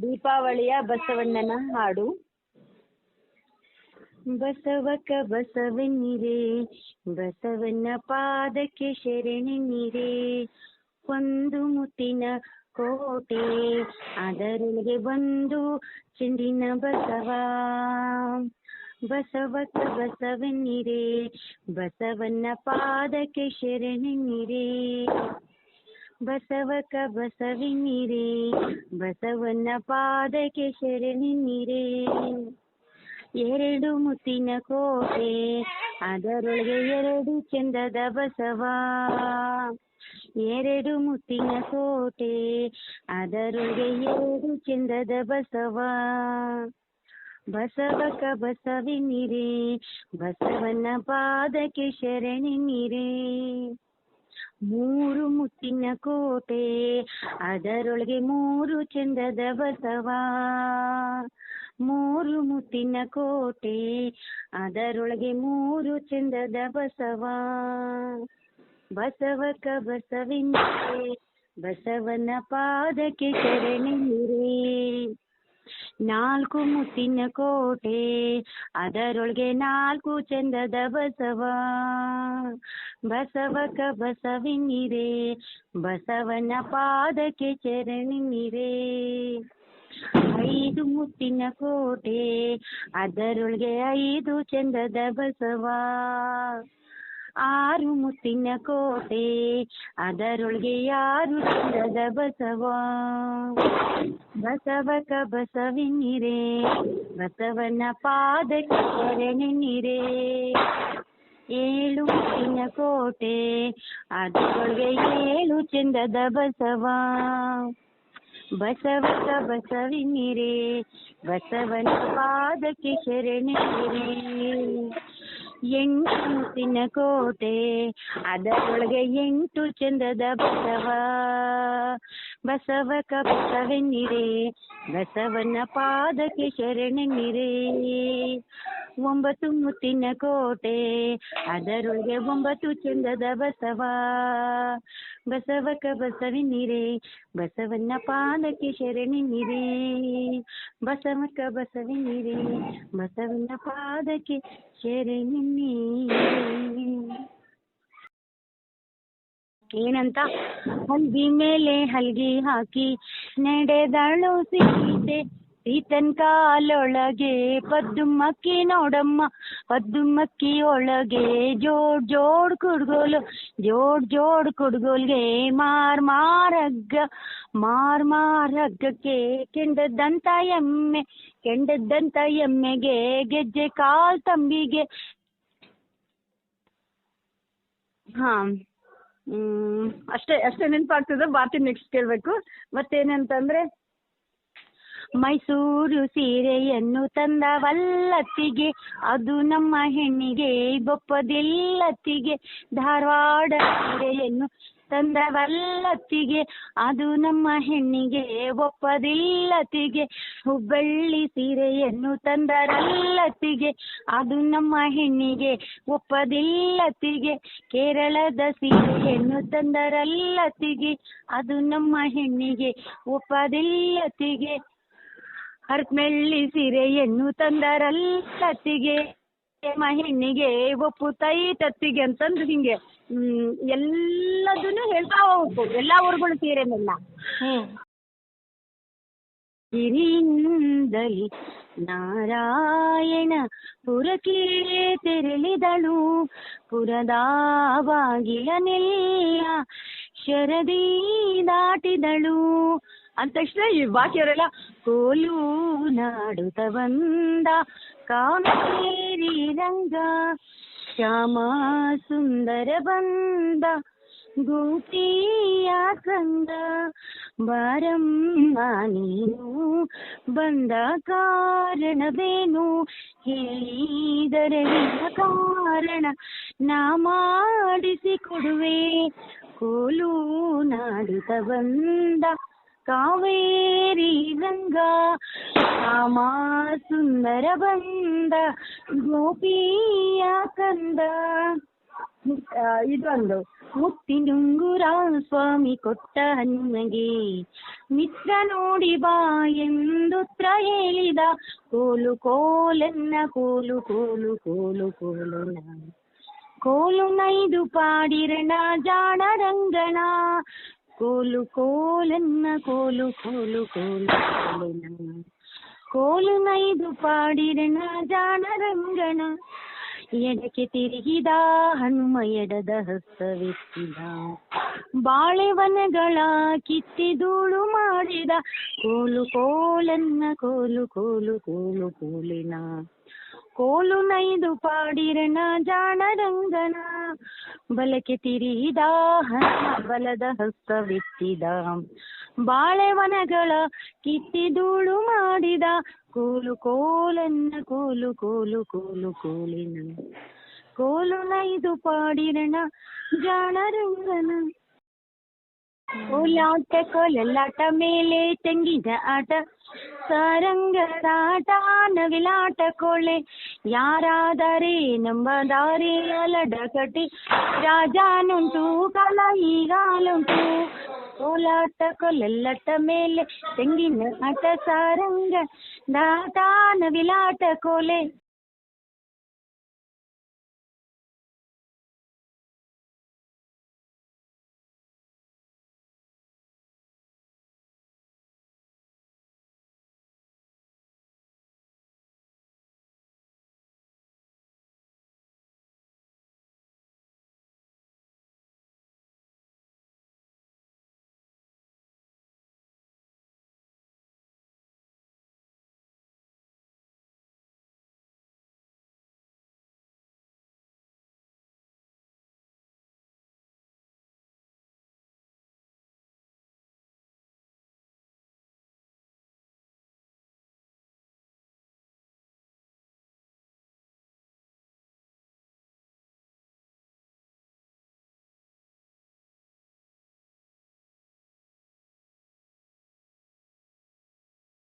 ದೀಪಾವಳಿಯ ಬಸವಣ್ಣನ ಹಾಡು. ಬಸವಕ ಬಸವನ್ನಿರೆ, ಬಸವನ ಪಾದಕ್ಕೆ ಶರಣೆನ್ನಿರೆ. ಒಂದು ಮುತ್ತಿನ ಕೋಟೆ, ಅದರೊಳಗೆ ಬಂದು ಚೆಂಡಿನ ಬಸವ. ಬಸವಕ ಬಸವನ್ನಿರೆ, ಬಸವನ ಪಾದಕ್ಕೆ ಶರಣೆನ್ನಿರೆ. ಬಸವಕ ಬಸವನ್ನಿರೆ, ಬಸವನ ಪಾದಕ್ಕೆ ಶರಣೆನ್ನಿರೆ. ಎರಡು ಮುತ್ತಿನ ಕೋಟೆ, ಅದರೊಳಗೆ ಎರಡು ಚಂದದ ಬಸವ. ಎರಡು ಮುತ್ತಿನ ಕೋಟೆ, ಅದರೊಳಗೆ ಎರಡು ಚಂದದ ಬಸವ. ಬಸವಕ ಬಸವನ್ನಿರೆ, ಬಸವನ ಪಾದಕ್ಕೆ ಶರಣೆನ್ನಿರೆ. ಮೂರು ಮುತ್ತಿನ ಕೋಟೆ, ಅದರೊಳಗೆ ಮೂರು ಚಂದದ ಬಸವ. ಮೂರು ಮುತ್ತಿನ ಕೋಟೆ, ಅದರೊಳಗೆ ಮೂರು ಚಂದದ ಬಸವ. ಬಸವಕ ಬಸವನ್ನಿರೆ, ಬಸವನ ಪಾದಕ್ಕೆ ಶರಣೆನ್ನಿರೆ. ನಾಲ್ಕು ಮುತ್ತಿನ ಕೋಟೆ, ಅದರೊಳಗೆ ನಾಲ್ಕು ಚಂದದ ಬಸವ. ಬಸವಕ ಬಸವನ್ನಿರೆ, ಬಸವನ ಪಾದಕ್ಕೆ ಶರಣೆನ್ನಿರೆ. ಐದು ಮುತ್ತಿನ ಕೋಟೆ, ಅದರೊಳಗೆ ಐದು ಚಂದದ ಬಸವ. ಆರು ಮುತ್ತಿನ ಕೋಟೆ, ಅದರೊಳಗೆ ಆರು ಚಂದದ ಬಸವ. ಬಸವಕ ಬಸವನ್ನಿರೆ, ಬಸವನ ಪಾದಕ್ಕೆ ಶರಣೆನ್ನಿರೆ. ಏಳು ಮುತ್ತಿನ ಕೋಟೆ, ಅದರೊಳಗೆ ಏಳು ಚಂದದ ಬಸವ. ಬಸವಕ ಬಸವನ್ನಿರೆ, ಬಸವನ ಪಾದಕ್ಕೆ ಶರಣೆನ್ನಿರೆ. ಎಂಟು ಮುತ್ತಿನ ಕೋಟೆ, ಅದರೊಳಗೆ ಎಂಟು ಚಂದದ ಬಸವ. ಬಸವಕ ಬಸವನ್ನಿರೆ, ಬಸವನ ಪಾದಕ್ಕೆ ಶರಣೆನ್ನಿರೆ. ಒಂಬತ್ತು ಮುತ್ತಿನ ಕೋಟೆ, ಅದರೊಳಗೆ ಒಂಬತ್ತು ಚಂದದ ಬಸವ. ಬಸವಕ ಬಸವನ್ನಿರೆ, ಬಸವನ ಪಾದಕ್ಕೆ ಶರಣೆನ್ನಿರೆ. ಬಸವಕ ಬಸವನ್ನಿರೆ, ಬಸವನ ಪಾದಕ್ಕೆ ಶರಣೆನ್ನಿರೆ. ಏನಂತ? ಹಲ್ಗಿ ಮೇಲೆ ಹಲ್ಗಿ ಹಾಕಿ ನಡೆದಳು ಸೀತೆ, ಸೀತನ್ ಕಾಲೊಳಗೆ ಪದ್ದುಮಕ್ಕಿ ನೋಡಮ್ಮ. ಪದ್ದುಮಕ್ಕಿ ಒಳಗೆ ಜೋಡ್ ಜೋಡ್ ಕುಡ್ಗೋಲು, ಜೋಡ್ ಜೋಡ್ ಕುಡ್ಗೋಲ್ಗೆ ಮಾರ್ ಮಾರಗ್ಗ. ಮಾರ್ ಮಾರಗ್ಗಕ್ಕೆ ಕೆಂಡದಂತ ಎಮ್ಮೆ, ಕೆಂಡದಂತ ಎಮ್ಮೆಗೆ ಗೆಜ್ಜೆ ಕಾಲ್ ತಂಬಿಗೆ. ಅಷ್ಟೇ ಅಷ್ಟೇ ನೆನಪಾಗ್ತದೆ. ಬಾತಿ ನೆಕ್ಸ್ಟ್ ಕೇಳಬೇಕು. ಮತ್ತೇನಂತಂದ್ರೆ, ಮೈಸೂರು ಸೀರೆಯನ್ನು ತಂದವಲ್ಲತ್ತಿಗೆ, ಅದು ನಮ್ಮ ಹೆಣ್ಣಿಗೆ ಗೊಪ್ಪದಿಲ್ಲತ್ತಿಗೆ. ಧಾರವಾಡ ಸೀರೆಯನ್ನು ತಂದವಲ್ಲತ್ತಿಗೆ, ಅದು ನಮ್ಮ ಹೆಣ್ಣಿಗೆ ಒಪ್ಪದಿಲ್ಲತ್ತಿಗೆ. ಹುಬ್ಬಳ್ಳಿ ಸೀರೆಯನ್ನು ತಂದರಲ್ಲತ್ತಿಗೆ, ಅದು ನಮ್ಮ ಹೆಣ್ಣಿಗೆ ಒಪ್ಪದಿಲ್ಲತ್ತಿಗೆ. ಕೇರಳದ ಸೀರೆಯನ್ನು ತಂದರಲ್ಲತ್ತಿಗೆ, ಅದು ನಮ್ಮ ಹೆಣ್ಣಿಗೆ ಒಪ್ಪದಿಲ್ಲತ್ತಿಗೆ. ಹರಪನಹಳ್ಳಿ ಸೀರೆಯನ್ನು ತಂದರಲ್ಲತ್ತಿಗೆ, ನಮ್ಮ ಹೆಣ್ಣಿಗೆ ಒಪ್ಪುತ್ತೈತತ್ತಿಗೆ ಅಂತಂದು ಹಿಂಗೆ ಎಲ್ಲದನ್ನು ಹೇಳ್ತಾ ಹೋಗ್ಬೇಕು, ಎಲ್ಲ ಊರುಗಳ ಸೀರೆನೆಲ್ಲ. ಗಿರಿಯಿಂದಲಿ ನಾರಾಯಣ ಪುರಕ್ಕೆ ತೆರಳಿದಳು, ಪುರದ ಬಾಗಿಲನೆಲ್ಲ ಶರದಿ ದಾಟಿದಳು ಅಂದ ತಕ್ಷಣ ಈ ಬಾಕಿಯವರೆಲ್ಲ ಕೋಲು ನಾಡುತ್ತ ಬಂದ ಕಾವೇರಿ ರಂಗ. ಶ್ಯಾಮ ಸುಂದರ ಬಂದ ಗೋಪಿಯ ಕಂದ. ಬಾರಮ್ಮ ನೀನು ಬಂದ ಕಾರಣವೇನು, ಹೇಳಿದರೆ ಕಾರಣ ನಾ ಮಾಡಿಸಿಕೊಡುವೆ. ಕೋಲು ನಾಡುತ್ತ ಬಂದ ಕಾವೇರಿ ರಂಗ. ಶ್ಯಾಮ ಸುಂದರ ಬಂದ ಗೋಪಿಯ ಕಂದ. ಇದೊಂದು ಮುತ್ತಿನುಂಗುರ ಸ್ವಾಮಿ ಕೊಟ್ಟ ಹನುಮಗೆ ಮಿತ್ರ ನೋಡಿ ಬಾ ಎಂದುತ್ರ ಹೇಳಿದ ಕೋಲು ಕೋಲೆನ್ನ ಕೋಲು ಕೋಲು ಕೋಲು ಕೋಲು ಕೋಲು ನೈದು ಪಾಡಿರಣ ಜಾಣ ರಂಗಣ ಕೋಲು ಕೋಲೆನ್ನ ಕೋಲು ಕೋಲು ಕೋಲು ಕೋಲೆನ ಕೋಲು ನೈದು ಪಾಡಿರಣ ಜಾಣ ರಂಗಣ ಎಡಕ್ಕೆ ತಿರುಗಿದ ಹನುಮ ಎಡದ ಹಸ್ತವೆತ್ತಿದ ಬಾಳೆವನಗಳ ಕಿತ್ತಿದೂಳು ಮಾಡಿದ ಕೋಲು ಕೋಲನ್ನ ಕೋಲು ಕೋಲು ಕೋಲು ಕೋಲಿನ ಕೋಲು ನೈದು ಪಾಡಿರಣ ಜಾಣ ರಂಗನ ಬಲಕ್ಕೆ ತಿರುಗಿದ ಹನುಮ ಬಲದ ಹಸ್ತವೆತ್ತಿದ ಬಾಳೆವನಗಳ ಕಿತ್ತಿದೂಳು ಮಾಡಿದ ಕೋಲು ಕೋಲನ್ನ ಕೋಲು ಕೋಲು ಕೋಲು ಕೋಲಿನ ಕೋಲು ನೈದು ಪಾಡಿರಣ ಜಾಣ ರಂಗನ ಕೋಲಾಟ ಕೋಲಲಾಟ ಮೇಲೆ ತೆಂಗಿನ ಆಟ ಸಾರಂಗದಾಟ ನವಿಲಾಟ ಕೋಳೆ ಯಾರಾದರೆ ನಂಬದಾರೆ ಅಲಡಕಟಿ ರಾಜಾನುಂಟು ಕಾಲ ಈಗಾಲುಂಟು ಕೋಲಾಟ ಕೊಲಲಾಟ ಮೇಲೆ ತೆಂಗಿನ ಆಟ ಸಾರಂಗ ದಾಟ ನವಿಲಾಟ ಕೋಲೆ